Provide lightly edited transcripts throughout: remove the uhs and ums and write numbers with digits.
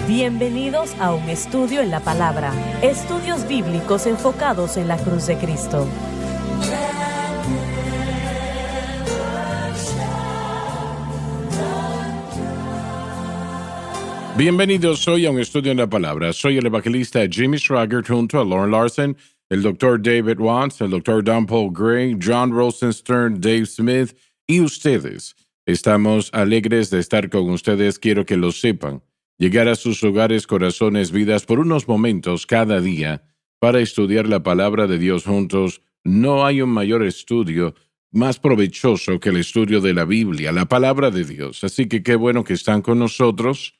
Bienvenidos a un estudio en la palabra. Estudios bíblicos enfocados en la cruz de Cristo. Bienvenidos hoy a un estudio en la palabra. Soy el evangelista Jimmy Schrager junto a Lauren Larson, el Dr. David Watts, el Dr. Don Paul Gray, John Rosenstern, Dave Smith y ustedes. Estamos alegres de estar con ustedes, quiero que lo sepan. Llegar a sus hogares, corazones, vidas por unos momentos cada día para estudiar la palabra de Dios juntos. No hay un mayor estudio más provechoso que el estudio de la Biblia, la palabra de Dios. Así que qué bueno que están con nosotros.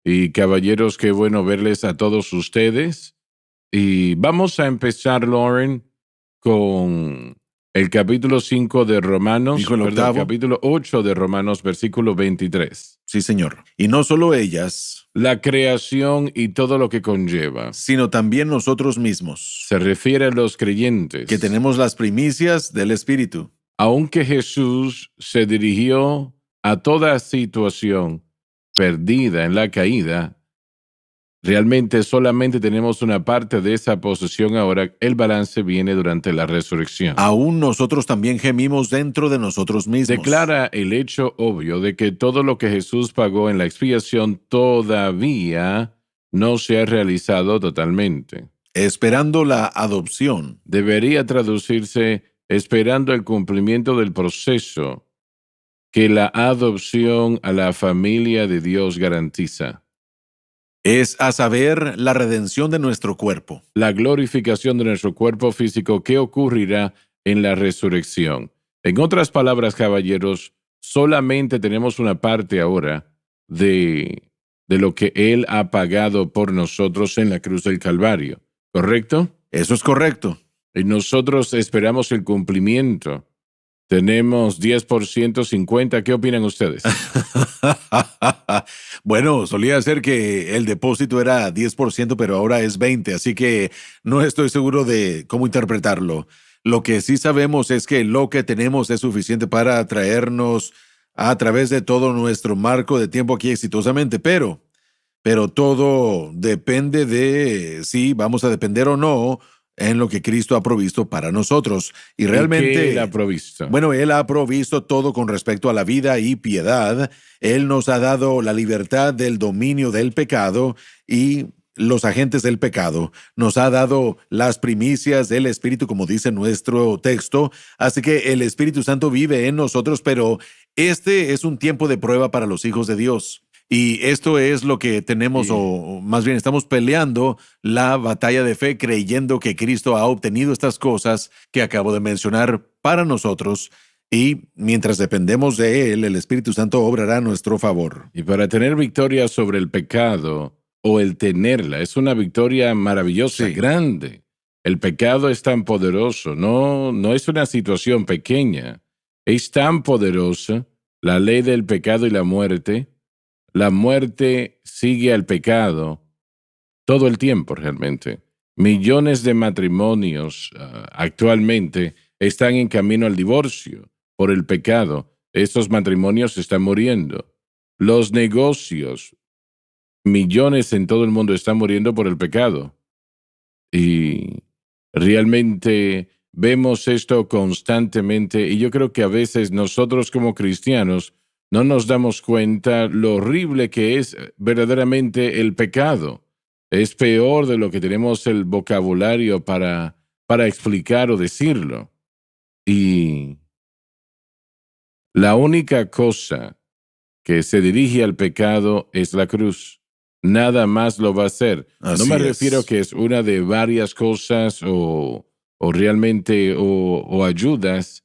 Y caballeros, qué bueno verles a todos ustedes. Y vamos a empezar, Lauren, con el capítulo 5 de Romanos, Perdón, capítulo 8 de Romanos, versículo 23. Sí, señor. Y no solo ellas, La creación y todo lo que conlleva. sino también nosotros mismos, Se refiere a los creyentes. que tenemos las primicias del Espíritu. Aunque Jesús se dirigió a toda situación perdida en la caída, realmente solamente tenemos una parte de esa posesión ahora. El balance viene durante la resurrección. Aún nosotros también gemimos dentro de nosotros mismos. Declara el hecho obvio de que todo lo que Jesús pagó en la expiación todavía no se ha realizado totalmente. Esperando la adopción. Debería traducirse esperando el cumplimiento del proceso que la adopción a la familia de Dios garantiza. Es a saber, la redención de nuestro cuerpo. La glorificación de nuestro cuerpo físico que ocurrirá en la resurrección. En otras palabras, caballeros, solamente tenemos una parte ahora de lo que Él ha pagado por nosotros en la cruz del Calvario, ¿correcto? Eso es correcto. Y nosotros esperamos el cumplimiento. Tenemos 10%, 50%. ¿Qué opinan ustedes? Bueno, solía ser que el depósito era 10%, pero ahora es 20%, así que no estoy seguro de cómo interpretarlo. Lo que sí sabemos es que lo que tenemos es suficiente para traernos a través de todo nuestro marco de tiempo aquí exitosamente, pero todo depende de si vamos a depender o no en lo que Cristo ha provisto para nosotros. Y realmente, ¿Qué Él ha provisto? bueno, Él ha provisto todo con respecto a la vida y piedad. Él nos ha dado la libertad del dominio del pecado y los agentes del pecado. Nos ha dado las primicias del Espíritu, como dice nuestro texto. Así que el Espíritu Santo vive en nosotros, pero este es un tiempo de prueba para los hijos de Dios. Y esto es lo que tenemos, o más bien estamos peleando la batalla de fe, creyendo que Cristo ha obtenido estas cosas que acabo de mencionar para nosotros. Y mientras dependemos de Él, el Espíritu Santo obrará a nuestro favor. Y para tener victoria sobre el pecado, o el tenerla, es una victoria maravillosa, Sí. grande. El pecado es tan poderoso, no es una situación pequeña. Es tan poderosa la ley del pecado y la muerte. La muerte sigue al pecado todo el tiempo realmente. Millones de matrimonios actualmente están en camino al divorcio por el pecado. Estos matrimonios están muriendo. Los negocios, millones en todo el mundo están muriendo por el pecado. Y realmente vemos esto constantemente, y yo creo que a veces nosotros como cristianos no nos damos cuenta lo horrible que es verdaderamente el pecado. Es peor de lo que tenemos el vocabulario para explicar o decirlo. Y la única cosa que se dirige al pecado es la cruz. Nada más lo va a hacer. Así No me es. refiero que es una de varias cosas o realmente o ayudas.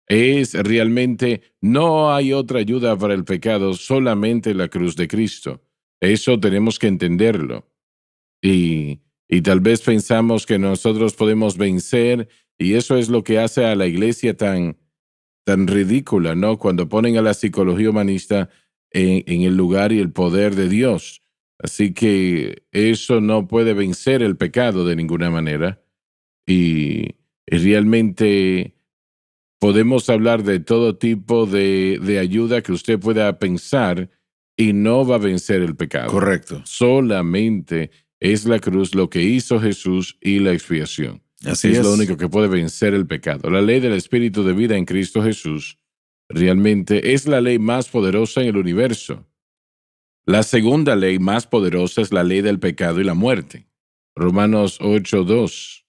Es realmente, no hay otra ayuda para el pecado, solamente la cruz de Cristo. Eso tenemos que entenderlo. Y tal vez pensamos que nosotros podemos vencer, y eso es lo que hace a la iglesia tan ridícula, ¿no? Cuando ponen a la psicología humanista en el lugar y el poder de Dios. Así que eso no puede vencer el pecado de ninguna manera. Y realmente podemos hablar de todo tipo de ayuda que usted pueda pensar, y no va a vencer el pecado. Correcto. Solamente es la cruz lo que hizo Jesús y la expiación. Así Es es. lo único que puede vencer el pecado. La ley del Espíritu de vida en Cristo Jesús realmente es la ley más poderosa en el universo. La segunda ley más poderosa es la ley del pecado y la muerte. Romanos 8:2.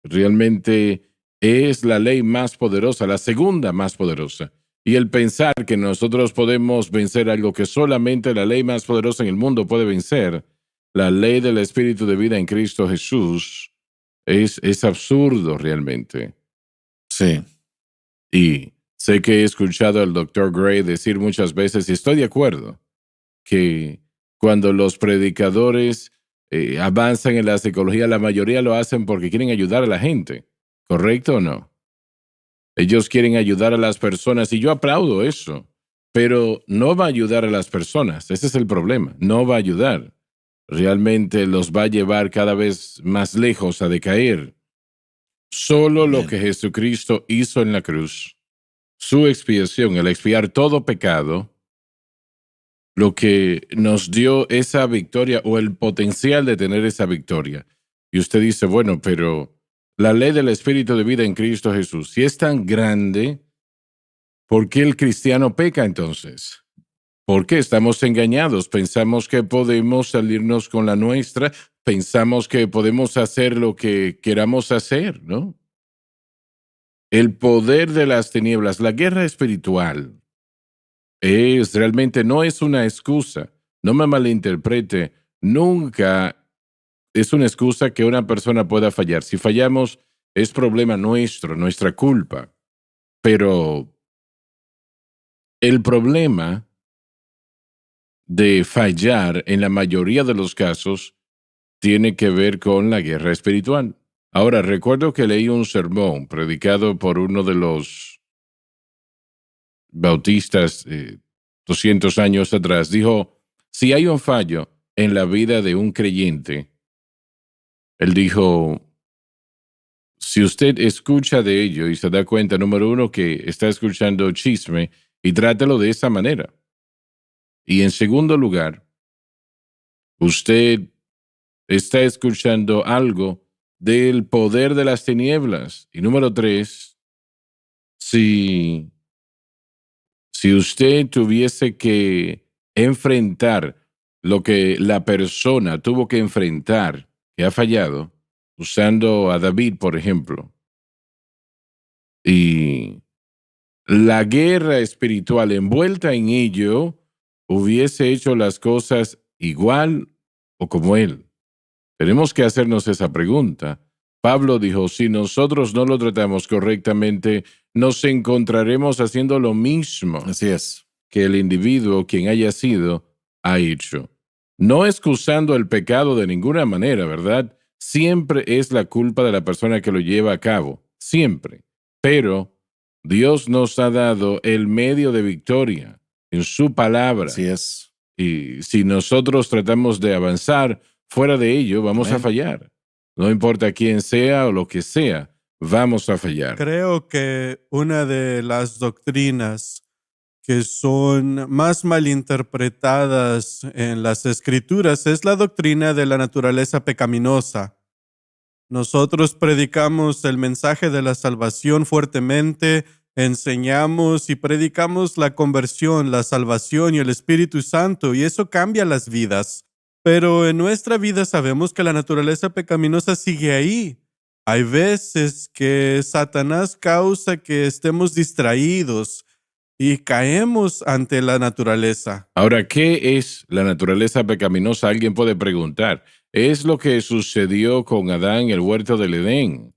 Realmente es la ley más poderosa, la segunda más poderosa. Y el pensar que nosotros podemos vencer algo que solamente la ley más poderosa en el mundo puede vencer, la ley del Espíritu de vida en Cristo Jesús, es absurdo realmente. Sí. Y sé que he escuchado al Dr. Gray decir muchas veces, y estoy de acuerdo, que cuando los predicadores avanzan en la psicología, la mayoría lo hacen porque quieren ayudar a la gente. ¿Correcto o no? Ellos quieren ayudar a las personas y yo aplaudo eso, pero no va a ayudar a las personas. Ese es el problema. No va a ayudar. Realmente los va a llevar cada vez más lejos a decaer. Solo lo Bien. que Jesucristo hizo en la cruz, su expiación, el expiar todo pecado, lo que nos dio esa victoria o el potencial de tener esa victoria. Y usted dice, bueno, pero la ley del Espíritu de vida en Cristo Jesús, si es tan grande, ¿por qué el cristiano peca entonces? ¿Por qué estamos engañados? Pensamos que podemos salirnos con la nuestra, pensamos que podemos hacer lo que queramos hacer, ¿no? El poder de las tinieblas, la guerra espiritual, realmente no es una excusa. No me malinterprete, nunca es una excusa que una persona pueda fallar. Si fallamos, es problema nuestro, nuestra culpa. Pero el problema de fallar en la mayoría de los casos tiene que ver con la guerra espiritual. Ahora, recuerdo que leí un sermón predicado por uno de los bautistas 200 años atrás. Dijo, si hay un fallo en la vida de un creyente, él dijo, si usted escucha de ello y se da cuenta, número uno, que está escuchando chisme, y trátelo de esa manera. Y en segundo lugar, usted está escuchando algo del poder de las tinieblas. Y número tres, si usted tuviese que enfrentar lo que la persona tuvo que enfrentar, que ha fallado, usando a David, por ejemplo, y la guerra espiritual envuelta en ello hubiese hecho las cosas igual o como él. Tenemos que hacernos esa pregunta. Pablo dijo, si nosotros no lo tratamos correctamente, nos encontraremos haciendo lo mismo Así es. que el individuo, quien haya sido, ha hecho. No excusando el pecado de ninguna manera, ¿verdad? Siempre es la culpa de la persona que lo lleva a cabo, siempre. Pero Dios nos ha dado el medio de victoria en su palabra. Así es. Y si nosotros tratamos de avanzar fuera de ello, vamos a Amén. fallar. No importa quién sea o lo que sea, vamos a fallar. Creo que una de las doctrinas que son más malinterpretadas en las escrituras es la doctrina de la naturaleza pecaminosa. Nosotros predicamos el mensaje de la salvación fuertemente, enseñamos y predicamos la conversión, la salvación y el Espíritu Santo, y eso cambia las vidas. Pero en nuestra vida sabemos que la naturaleza pecaminosa sigue ahí. Hay veces que Satanás causa que estemos distraídos y caemos ante la naturaleza. Ahora, ¿qué es la naturaleza pecaminosa? Alguien puede preguntar. Es lo que sucedió con Adán en el huerto del Edén,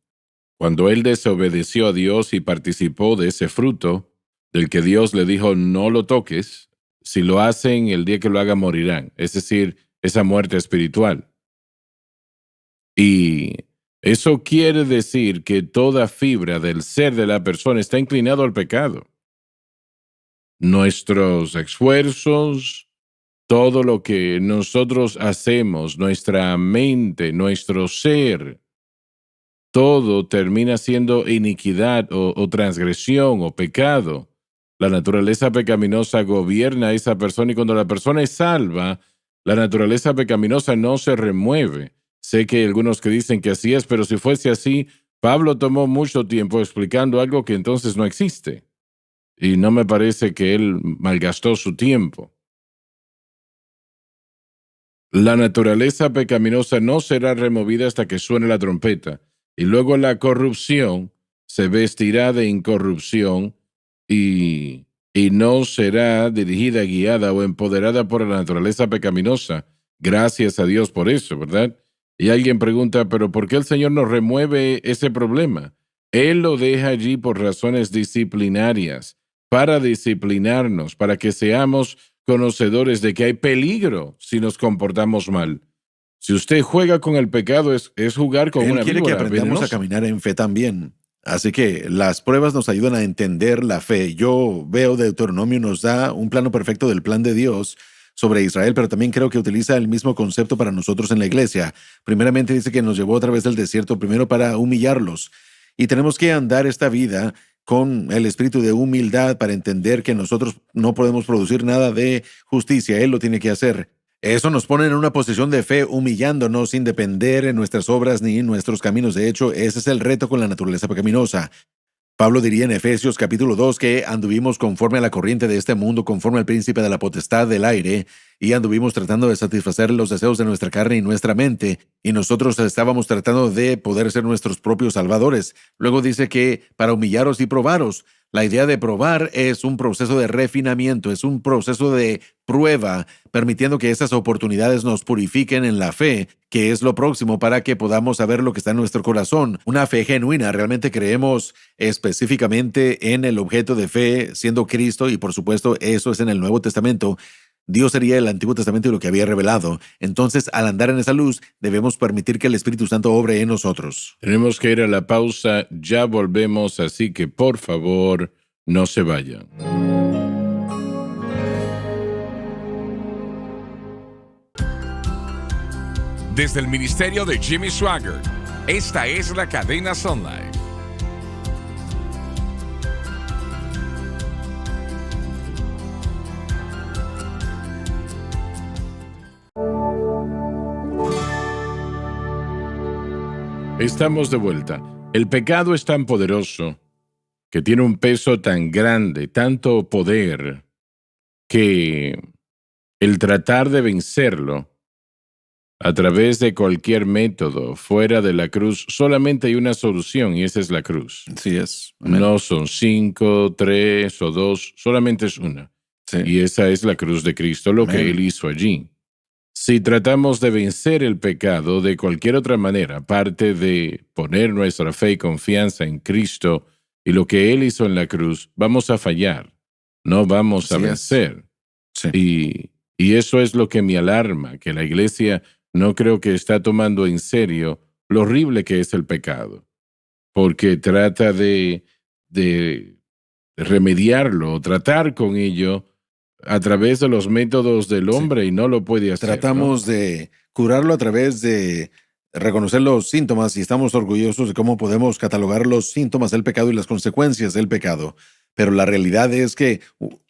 cuando él desobedeció a Dios y participó de ese fruto del que Dios le dijo no lo toques. Si lo hacen, el día que lo hagan morirán. Es decir, esa muerte espiritual. Y eso quiere decir que toda fibra del ser de la persona está inclinado al pecado. Nuestros esfuerzos, todo lo que nosotros hacemos, nuestra mente, nuestro ser, todo termina siendo iniquidad o transgresión o pecado. La naturaleza pecaminosa gobierna a esa persona y cuando la persona es salva, la naturaleza pecaminosa no se remueve. Sé que hay algunos que dicen que así es, pero si fuese así, Pablo tomó mucho tiempo explicando algo que entonces no existe. Y no me parece que él malgastó su tiempo. La naturaleza pecaminosa no será removida hasta que suene la trompeta, y luego la corrupción se vestirá de incorrupción y no será dirigida, guiada o empoderada por la naturaleza pecaminosa. Gracias a Dios por eso, ¿verdad? Y alguien pregunta, ¿pero por qué el Señor no remueve ese problema? Él lo deja allí por razones disciplinarias, para disciplinarnos, para que seamos conocedores de que hay peligro si nos comportamos mal. Si usted juega con el pecado, es jugar con Él una quiere que víbora aprendamos a venenosa. caminar en fe también. Así que las pruebas nos ayudan a entender la fe. Yo veo Deuteronomio nos da un plano perfecto del plan de Dios sobre Israel, pero también creo que utiliza el mismo concepto para nosotros en la iglesia. Primeramente dice que nos llevó a través del desierto primero para humillarlos. Y tenemos que andar esta vida con el espíritu de humildad para entender que nosotros no podemos producir nada de justicia. Él lo tiene que hacer. Eso nos pone en una posición de fe, humillándonos sin depender en nuestras obras ni en nuestros caminos. De hecho, ese es el reto con la naturaleza pecaminosa. Pablo diría en Efesios capítulo 2 que anduvimos conforme a la corriente de este mundo, conforme al príncipe de la potestad del aire, y anduvimos tratando de satisfacer los deseos de nuestra carne y nuestra mente, y nosotros estábamos tratando de poder ser nuestros propios salvadores. Luego dice que para humillaros y probaros. La idea de probar es un proceso de refinamiento, es un proceso de prueba, permitiendo que esas oportunidades nos purifiquen en la fe, que es lo próximo para que podamos saber lo que está en nuestro corazón. Una fe genuina, realmente creemos específicamente en el objeto de fe, siendo Cristo, y por supuesto eso es en el Nuevo Testamento. Dios sería el Antiguo Testamento y lo que había revelado. Entonces, al andar en esa luz, debemos permitir que el Espíritu Santo obre en nosotros. Tenemos que ir a la pausa, ya volvemos, así que por favor, no se vayan. Desde el ministerio de Jimmy Swaggart, esta es la cadena Sun Life. Estamos de vuelta. El pecado es tan poderoso, que tiene un peso tan grande, tanto poder, que el tratar de vencerlo a través de cualquier método fuera de la cruz, solamente hay una solución y esa es la cruz. Así es. Amén. No son 5, 3 o 2, solamente es una. Sí. Y esa es la cruz de Cristo, lo que Amén. Él hizo allí. Si tratamos de vencer el pecado de cualquier otra manera, aparte de poner nuestra fe y confianza en Cristo y lo que Él hizo en la cruz, vamos a fallar. No vamos a Así es. vencer. Sí. Y eso es lo que me alarma, que la iglesia no creo que está tomando en serio lo horrible que es el pecado, porque trata de remediarlo, tratar con ello a través de los métodos del hombre y no lo puede hacer. Tratamos de curarlo a través de reconocer los síntomas y estamos orgullosos de cómo podemos catalogar los síntomas del pecado y las consecuencias del pecado. Pero la realidad es que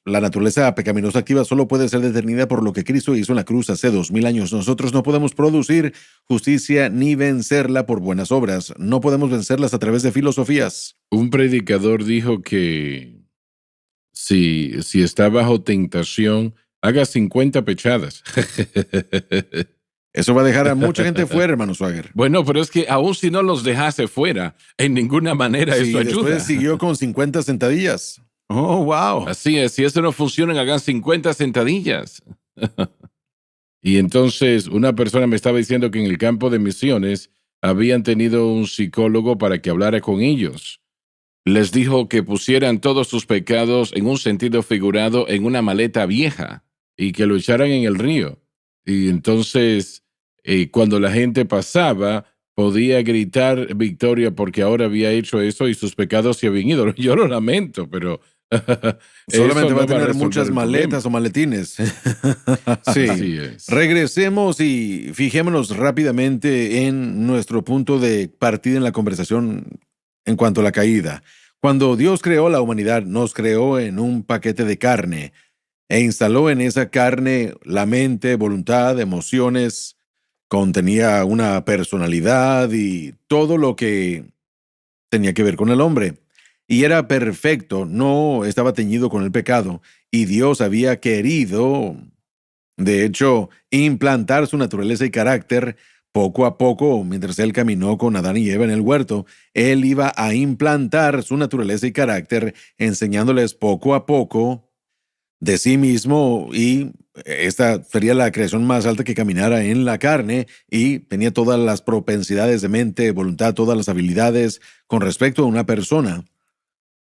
la naturaleza pecaminosa activa solo puede ser detenida por lo que Cristo hizo en la cruz hace 2000 años. Nosotros no podemos producir justicia ni vencerla por buenas obras. No podemos vencerlas a través de filosofías. Un predicador dijo que si está bajo tentación, haga 50 pechadas. Eso va a dejar a mucha gente fuera, hermano Swagger. Bueno, pero es que aun si no los dejase fuera, en ninguna manera Sí, eso ayuda. después siguió con 50 sentadillas. Oh, wow. Así es, si eso no funciona, hagan 50 sentadillas. Y entonces una persona me estaba diciendo que en el campo de misiones habían tenido un psicólogo para que hablara con ellos. Les dijo que pusieran todos sus pecados en un sentido figurado en una maleta vieja y que lo echaran en el río. Y entonces, cuando la gente pasaba, podía gritar victoria porque ahora había hecho eso y sus pecados se habían ido. Yo lo lamento, pero solamente eso va a no tener resolver muchas el maletas o maletines. Sí. Así es. Regresemos y fijémonos rápidamente en nuestro punto de partida en la conversación en cuanto a la caída. Cuando Dios creó la humanidad, nos creó en un paquete de carne e instaló en esa carne la mente, voluntad, emociones, contenía una personalidad y todo lo que tenía que ver con el hombre. Y era perfecto, no estaba teñido con el pecado, y Dios había querido, de hecho, implantar su naturaleza y carácter poco a poco, mientras él caminó con Adán y Eva en el huerto. Él iba a implantar su naturaleza y carácter, enseñándoles poco a poco de sí mismo, y esta sería la creación más alta que caminara en la carne, y tenía todas las propensidades de mente, voluntad, todas las habilidades con respecto a una persona.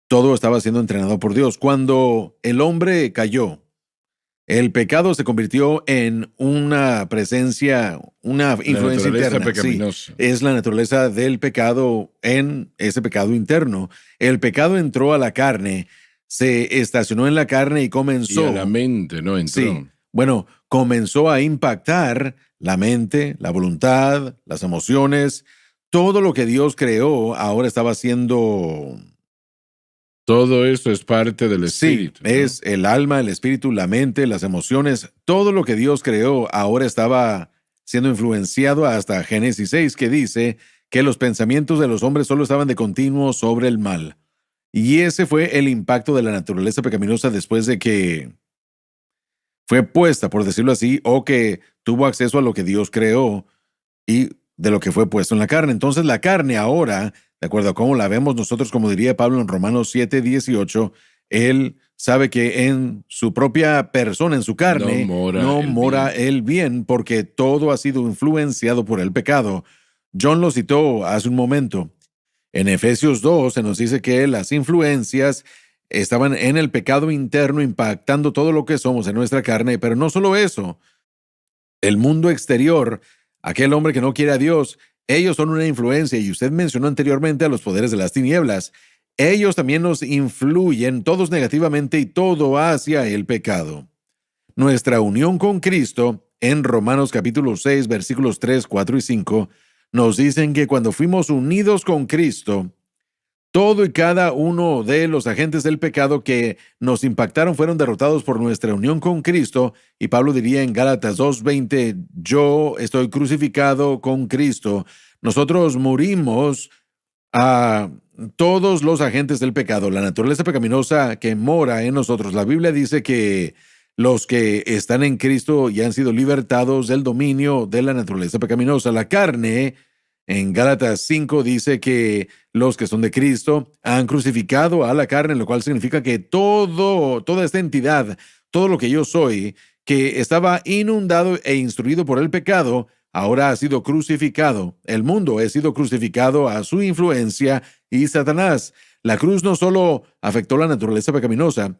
Todo estaba siendo entrenado por Dios. Cuando el hombre cayó, el pecado se convirtió en una presencia, una La influencia naturaleza interna. Sí, pecaminosa. es la naturaleza del pecado en ese pecado interno. El pecado entró a la carne, se estacionó en la carne y Y a comenzó. la mente no entró. Sí, bueno, comenzó a impactar la mente, la voluntad, las emociones. Todo lo que Dios creó ahora estaba siendo. Todo eso es parte del Sí, espíritu, ¿no? es el alma, el espíritu, la mente, las emociones. Todo lo que Dios creó ahora estaba siendo influenciado hasta Génesis 6, que dice que los pensamientos de los hombres solo estaban de continuo sobre el mal. Y ese fue el impacto de la naturaleza pecaminosa después de que fue puesta, por decirlo así, o que tuvo acceso a lo que Dios creó y de lo que fue puesto en la carne. Entonces la carne ahora, de acuerdo a cómo la vemos nosotros, como diría Pablo en Romanos 7:18, él sabe que en su propia persona, en su carne, no mora el bien, porque todo ha sido influenciado por el pecado. John lo citó hace un momento. En Efesios 2 se nos dice que las influencias estaban en el pecado interno, impactando todo lo que somos en nuestra carne, pero no solo eso. El mundo exterior, aquel hombre que no quiere a Dios, ellos son una influencia, y usted mencionó anteriormente a los poderes de las tinieblas. Ellos también nos influyen, todos negativamente y todo hacia el pecado. Nuestra unión con Cristo, en Romanos capítulo 6, versículos 3, 4 y 5, nos dicen que cuando fuimos unidos con Cristo, todo y cada uno de los agentes del pecado que nos impactaron fueron derrotados por nuestra unión con Cristo. Y Pablo diría en Gálatas 2:20, yo estoy crucificado con Cristo. Nosotros morimos a todos los agentes del pecado, la naturaleza pecaminosa que mora en nosotros. La Biblia dice que los que están en Cristo ya han sido libertados del dominio de la naturaleza pecaminosa. La carne, en Gálatas 5, dice que los que son de Cristo han crucificado a la carne, lo cual significa que toda esta entidad, todo lo que yo soy, que estaba inundado e instruido por el pecado, ahora ha sido crucificado. El mundo ha sido crucificado a su influencia y Satanás. La cruz no solo afectó la naturaleza pecaminosa,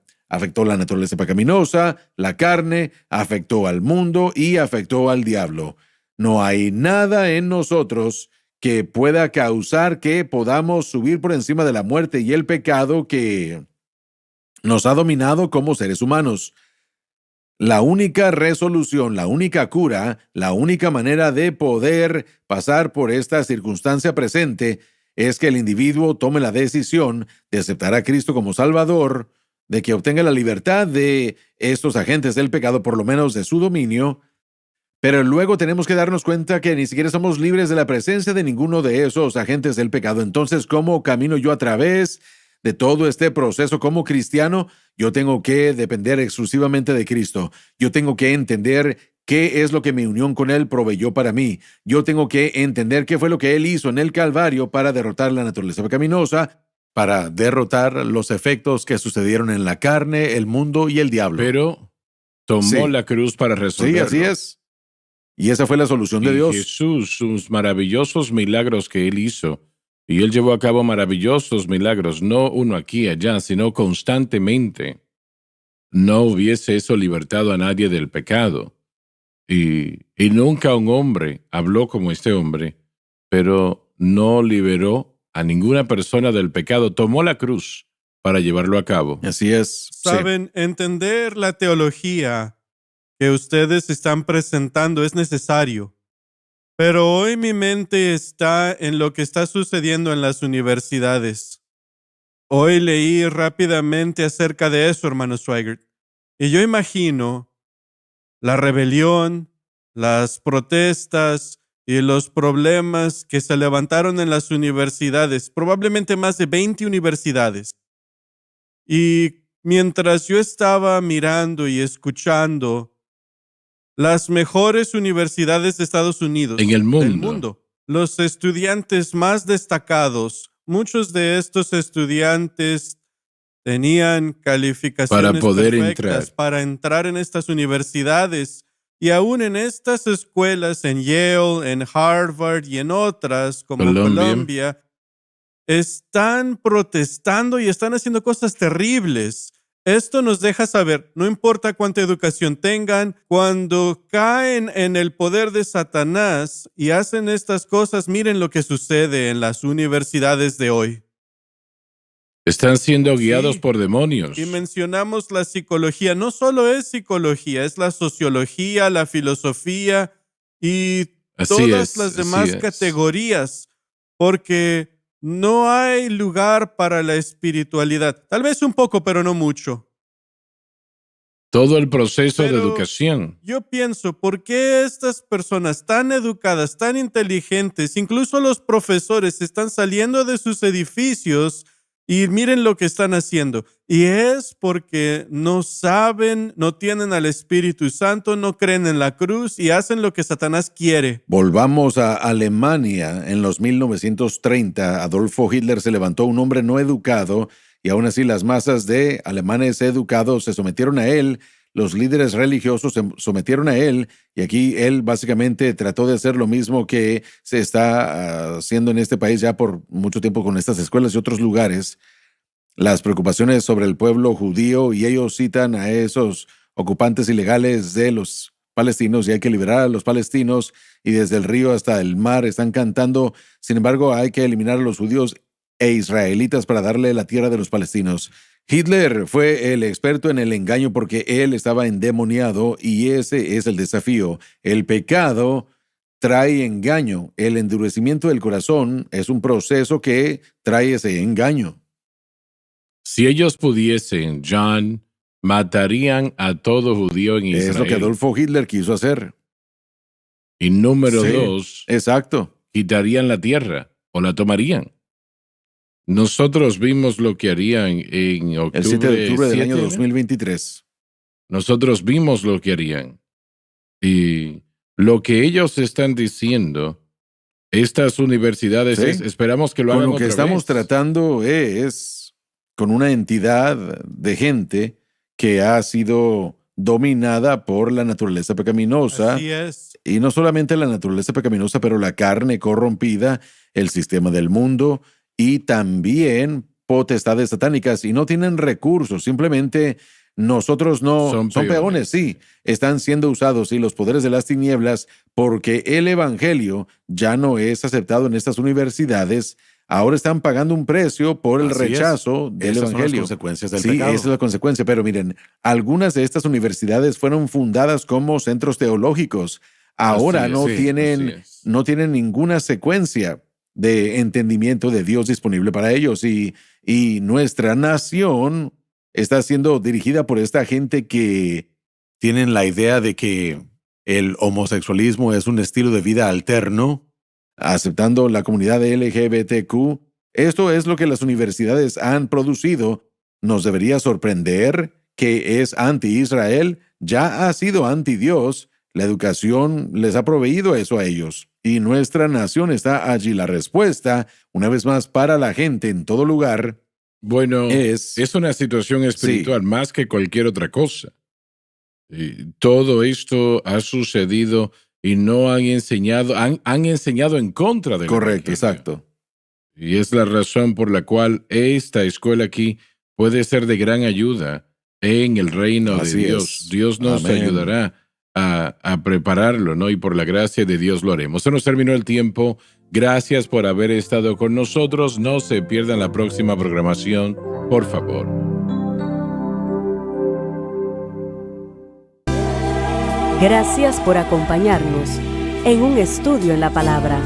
la carne, afectó al mundo y afectó al diablo. No hay nada en nosotros que pueda causar que podamos subir por encima de la muerte y el pecado que nos ha dominado como seres humanos. La única resolución, la única cura, la única manera de poder pasar por esta circunstancia presente es que el individuo tome la decisión de aceptar a Cristo como Salvador, de que obtenga la libertad de estos agentes del pecado, por lo menos de su dominio. Pero luego tenemos que darnos cuenta que ni siquiera somos libres de la presencia de ninguno de esos agentes del pecado. Entonces, ¿cómo camino yo a través de todo este proceso como cristiano? Yo tengo que depender exclusivamente de Cristo. Yo tengo que entender qué es lo que mi unión con Él proveyó para mí. Yo tengo que entender qué fue lo que Él hizo en el Calvario para derrotar la naturaleza pecaminosa, para derrotar los efectos que sucedieron en la carne, el mundo y el diablo. Pero tomó Sí. la cruz para Sí, resolverlo. así es. Y esa fue la solución de Y Dios. Jesús, sus maravillosos milagros que él hizo, y él llevó a cabo maravillosos milagros, no uno aquí y allá, sino constantemente. No hubiese eso libertado a nadie del pecado. Y nunca un hombre habló como este hombre, pero no liberó a ninguna persona del pecado. Tomó la cruz para llevarlo a cabo. Así es. Sí. Saben, entender la teología que ustedes están presentando es necesario. Pero hoy mi mente está en lo que está sucediendo en las universidades. Hoy leí rápidamente acerca de eso, hermano Swigert, y yo imagino la rebelión, las protestas y los problemas que se levantaron en las universidades, probablemente más de 20 universidades. Y mientras yo estaba mirando y escuchando las mejores universidades de Estados Unidos, En el mundo. del mundo, los estudiantes más destacados, muchos de estos estudiantes tenían calificaciones Para poder perfectas entrar. para entrar en estas universidades. Y aún en estas escuelas, en Yale, en Harvard y en otras como Columbia, están protestando y están haciendo cosas terribles. Esto nos deja saber, no importa cuánta educación tengan, cuando caen en el poder de Satanás y hacen estas cosas, miren lo que sucede en las universidades de hoy. Están siendo guiados Sí. por demonios. Y mencionamos la psicología. No solo es psicología, es la sociología, la filosofía y todas las demás categorías, porque no hay lugar para la espiritualidad. Tal vez un poco, pero no mucho. Todo el proceso de Pero educación. yo pienso, ¿por qué estas personas tan educadas, tan inteligentes, incluso los profesores, están saliendo de sus edificios y miren lo que están haciendo? Y es porque no saben, no tienen al Espíritu Santo, no creen en la cruz y hacen lo que Satanás quiere. Volvamos a Alemania. En los 1930, Adolfo Hitler se levantó un hombre no educado y aún así las masas de alemanes educados se sometieron a él, los líderes religiosos se sometieron a él y aquí él básicamente trató de hacer lo mismo que se está haciendo en este país ya por mucho tiempo con estas escuelas y otros lugares. Las preocupaciones sobre el pueblo judío y ellos citan a esos ocupantes ilegales de los palestinos y hay que liberar a los palestinos y desde el río hasta el mar están cantando. Sin embargo, hay que eliminar a los judíos e israelitas para darle la tierra de los palestinos. Hitler fue el experto en el engaño porque él estaba endemoniado y ese es el desafío. El pecado trae engaño. El endurecimiento del corazón es un proceso que trae ese engaño. Si ellos pudiesen, John, matarían a todo judío en Israel. Es lo que Adolfo Hitler quiso hacer. Y número Sí, 2, exacto. quitarían la tierra o la tomarían. Nosotros vimos lo que harían en octubre, El 7 de octubre del 7, año ¿no? 2023. Nosotros vimos lo que harían. Y lo que ellos están diciendo, estas universidades, Sí. esperamos que lo Con hagan lo que otra estamos vez. tratando es con una entidad de gente que ha sido dominada por la naturaleza pecaminosa. Así es. Y no solamente la naturaleza pecaminosa, pero la carne corrompida, el sistema del mundo y también potestades satánicas. Y no tienen recursos, simplemente nosotros no... Son Son peones, sí. Están siendo usados, sí, los poderes de las tinieblas, porque el evangelio ya no es aceptado en estas universidades. Ahora están pagando un precio por el Así es. rechazo del Esas son las evangelio. consecuencias del Sí, pecado. esa es la consecuencia. Pero miren, algunas de estas universidades fueron fundadas como centros teológicos. Ahora Así es, no sí, tienen, así es. no tienen ninguna secuencia de entendimiento de Dios disponible para ellos. Y nuestra nación está siendo dirigida por esta gente que Tienen la idea de que el homosexualismo es un estilo de vida alterno. aceptando la comunidad LGBTQ. Esto es lo que las universidades han producido. Nos debería sorprender que es anti-Israel, ya ha sido anti-Dios. La educación les ha proveído eso a ellos. Y nuestra nación está allí. La respuesta, una vez más, para la gente en todo lugar, Bueno, es... es una situación espiritual más que cualquier otra cosa. Y todo esto ha sucedido y no han enseñado, han enseñado en contra del Correcto, evangelio. exacto. Y es la razón por la cual esta escuela aquí puede ser de gran ayuda en el reino Así de Dios. es. Dios nos Amén. ayudará a prepararlo, ¿no? Y por la gracia de Dios lo haremos. Se nos terminó el tiempo. Gracias por haber estado con nosotros. No se pierdan la próxima programación, por favor. Gracias por acompañarnos en un estudio en la palabra.